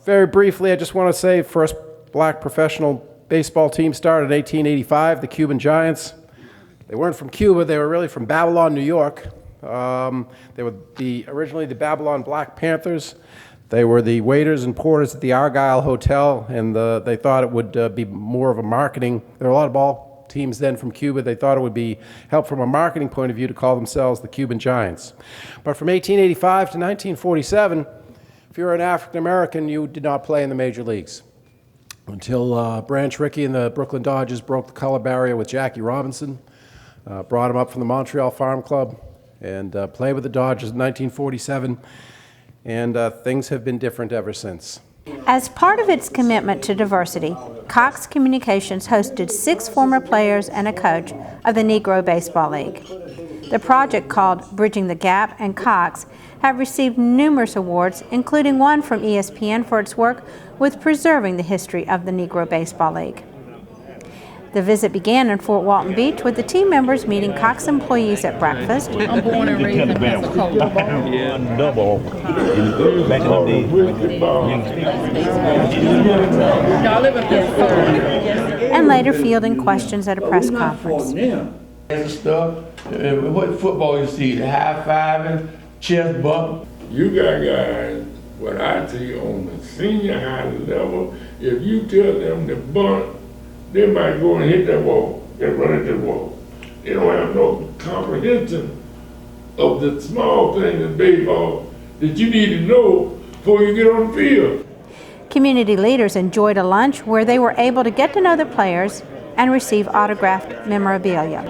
Very briefly, I just want to say first black professional baseball team started in 1885, the Cuban Giants. They weren't from Cuba, they were really from Babylon, New York. They were originally the Babylon Black Panthers. They were the waiters and porters at the Argyle Hotel, and they thought it would be more of a marketing. There were a lot of ball teams then from Cuba. They thought it would be help from a marketing point of view to call themselves the Cuban Giants. But from 1885 to 1947, if you were an African American, you did not play in the major leagues until Branch Rickey and the Brooklyn Dodgers broke the color barrier with Jackie Robinson, brought him up from the Montreal Farm Club, and played with the Dodgers in 1947, and things have been different ever since. As part of its commitment to diversity, Cox Communications hosted 6 former players and a coach of the Negro Baseball League. The project, called Bridging the Gap, and Cox have received numerous awards, including one from ESPN for its work with preserving the history of the Negro Baseball League. The visit began in Fort Walton Beach with the team members meeting Cox employees at breakfast. I'm born and raised in Pensacola. Double. Back in the day. I live in Pensacola. And later fielding questions at a press conference. Stuff. What football you see? The high-fiving, chest bump. You got guys, what I see on the senior high level, if you tell them to bunt, they might go and hit that wall and run at that wall. They don't have no comprehension of the small things in baseball that you need to know before you get on the field. Community leaders enjoyed a lunch where they were able to get to know the players and receive autographed memorabilia.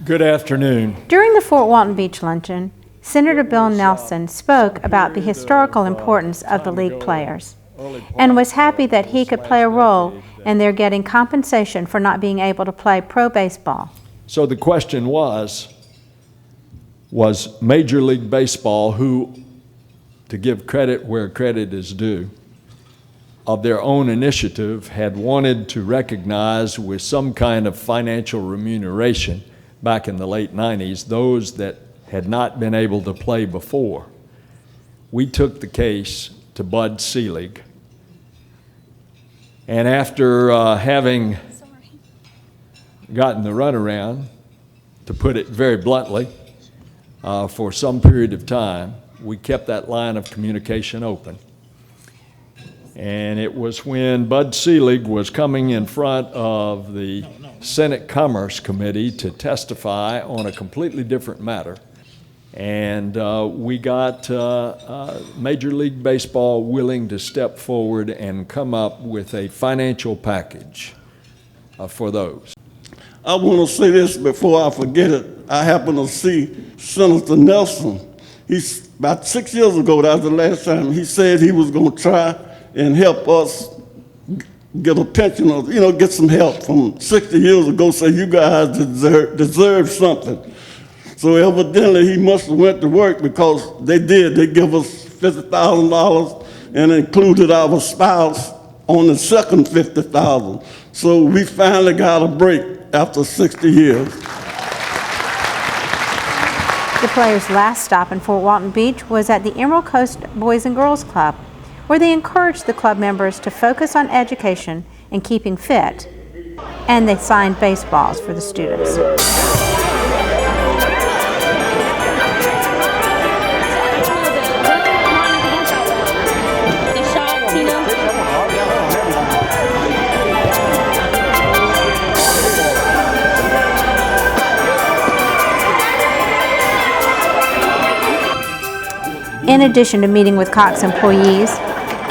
Good afternoon. During the Fort Walton Beach luncheon, Senator Bill Nelson spoke about the historical importance of the league players and was happy that he could play a role in their getting compensation for not being able to play pro baseball. So the question was Major League Baseball, who, to give credit where credit is due, of their own initiative had wanted to recognize with some kind of financial remuneration back in the late 90s those that had not been able to play before. We took the case to Bud Selig, and after having gotten the runaround, to put it very bluntly, for some period of time, we kept that line of communication open. And it was when Bud Selig was coming in front of the Senate Commerce Committee to testify on a completely different matter. And we got Major League Baseball willing to step forward and come up with a financial package for those. I want to say this before I forget it. I happened to see Senator Nelson. About 6 years ago, that was the last time, he said he was going to try and help us get a pension, or, get some help from 60 years ago, say you guys deserve something. So evidently he must have went to work, because they did. They give us $50,000 and included our spouse on the second $50,000. So we finally got a break after 60 years. The players' last stop in Fort Walton Beach was at the Emerald Coast Boys and Girls Club, where they encouraged the club members to focus on education and keeping fit, and they signed baseballs for the students. In addition to meeting with Cox employees,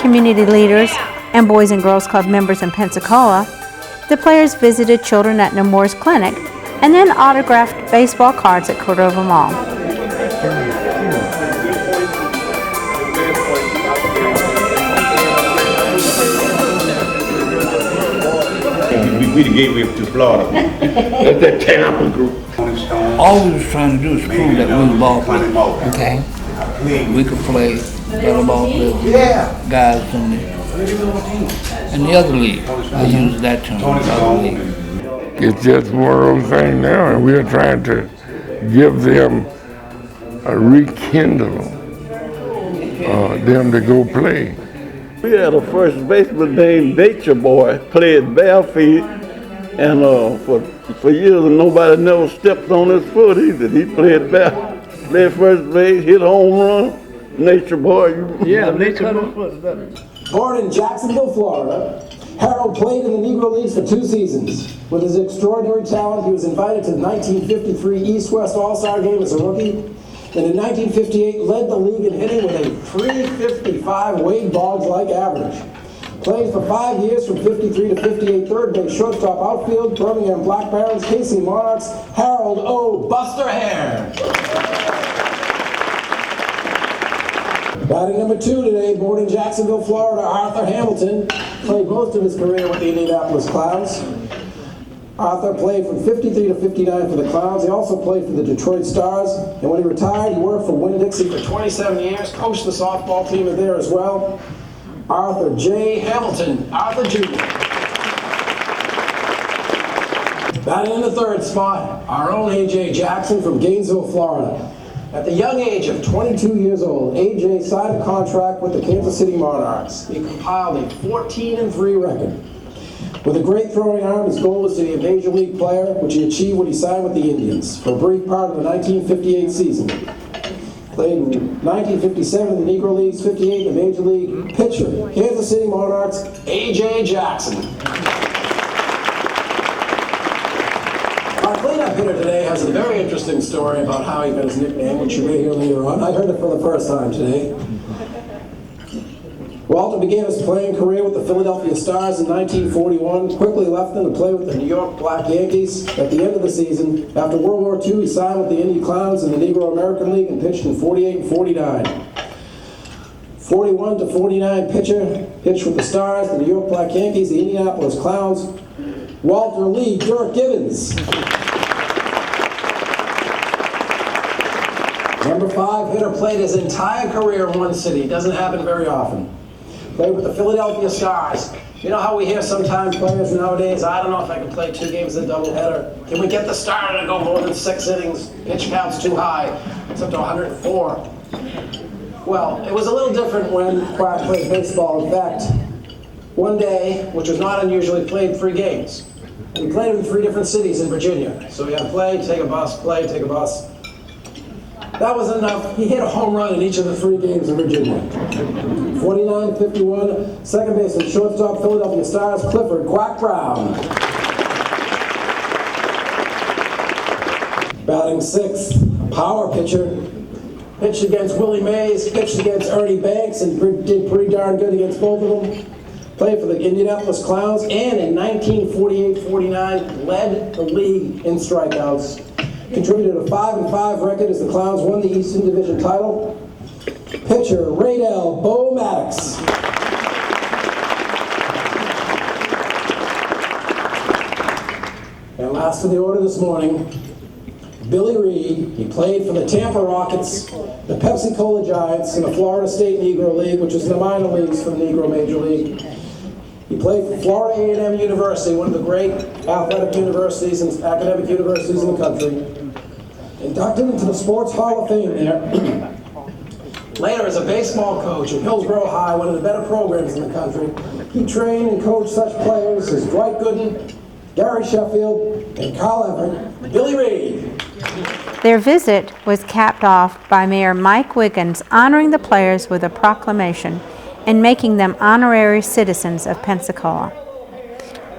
community leaders, and Boys and Girls Club members in Pensacola, the players visited children at Nemours Clinic and then autographed baseball cards at Cordova Mall. We gave it to Florida. That's that Tampa group. All we was trying to do is prove that we were ball players. Okay. We could play better ball players than guys in the other league. I use that term, the other league. It's just one of those things now, and we're trying to give them a rekindle them to go play. We had a first baseman named Nature Boy, played bare feet, and for years nobody never stepped on his foot either. He played bare, played first base, hit home run. Nature Boy, Nature Boy. Born in Jacksonville, Florida, Harold played in the Negro Leagues for 2 seasons. With his extraordinary talent, he was invited to the 1953 East-West All-Star Game as a rookie, and in 1958 led the league in hitting with a .355 Wade Boggs-like average. Played for 5 years from 53 to 58, third base, shortstop, outfield, Birmingham Black Barons, Casey Monarchs, Harold O. Buster Hare. Batting number 2 today, born in Jacksonville, Florida, Arthur Hamilton, played most of his career with the Indianapolis Clowns. Arthur played from 53 to 59 for the Clowns. He also played for the Detroit Stars, and when he retired, he worked for Winn-Dixie for 27 years, coached the softball team there as well. Arthur J. Hamilton, Arthur Jr. Batting in the 3rd spot, our own A.J. Jackson from Gainesville, Florida. At the young age of 22 years old, A.J. signed a contract with the Kansas City Monarchs. He compiled a 14-3 record. With a great throwing arm, his goal was to be a major league player, which he achieved when he signed with the Indians for a brief part of the 1958 season. Played in 1957 in the Negro Leagues, 58 in the Major League. Pitcher, Kansas City Monarchs, A.J. Jackson. Our cleanup hitter today has a very interesting story about how he got his nickname, which you may hear later on. I heard it for the first time today. Walter began his playing career with the Philadelphia Stars in 1941, quickly left them to play with the New York Black Yankees. At the end of the season, after World War II, he signed with the Indy Clowns in the Negro American League and pitched in 48 and 49. 41 to 49 pitcher, pitched with the Stars, the New York Black Yankees, the Indianapolis Clowns. Walter Lee Dirk Gibbons. Number 5 hitter, played his entire career in one city. Doesn't happen very often. Played with the Philadelphia Stars. You know how we hear sometimes players nowadays, I don't know if I can play 2 games in a doubleheader. Can we get the starter to go more than 6 innings? Pitch count's too high. It's up to 104. Well, it was a little different when Quack played baseball. In fact, one day, which was not unusual, he played 3 games. And he played in 3 different cities in Virginia. So he had play, take a bus, play, take a bus. That was enough. He hit a home run in each of the 3 games in Virginia. 49-51, second baseman, shortstop, Philadelphia Stars, Clifford Quack Brown. Batting 6th, power pitcher. Pitched against Willie Mays, pitched against Ernie Banks, and did pretty darn good against both of them. Played for the Indianapolis Clowns, and in 1948-49 led the league in strikeouts. Contributed a 5-5 record as the Clowns won the Eastern Division title. Pitcher, Raydell Bo Maddox. And last in the order this morning, Billy Reed. He played for the Tampa Rockets, the Pepsi-Cola Giants, and the Florida State Negro League, which is the minor leagues for the Negro Major League. He played for Florida A&M University, one of the great athletic universities and academic universities in the country. Inducted into the Sports Hall of Fame there. Later, as a baseball coach at Hillsborough High, one of the better programs in the country, he trained and coached such players as Dwight Gooden, Gary Sheffield, and Carl Everett. Billy Reed. Their visit was capped off by Mayor Mike Wiggins honoring the players with a proclamation and making them honorary citizens of Pensacola.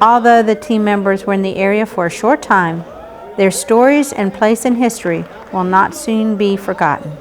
Although the team members were in the area for a short time, their stories and place in history will not soon be forgotten.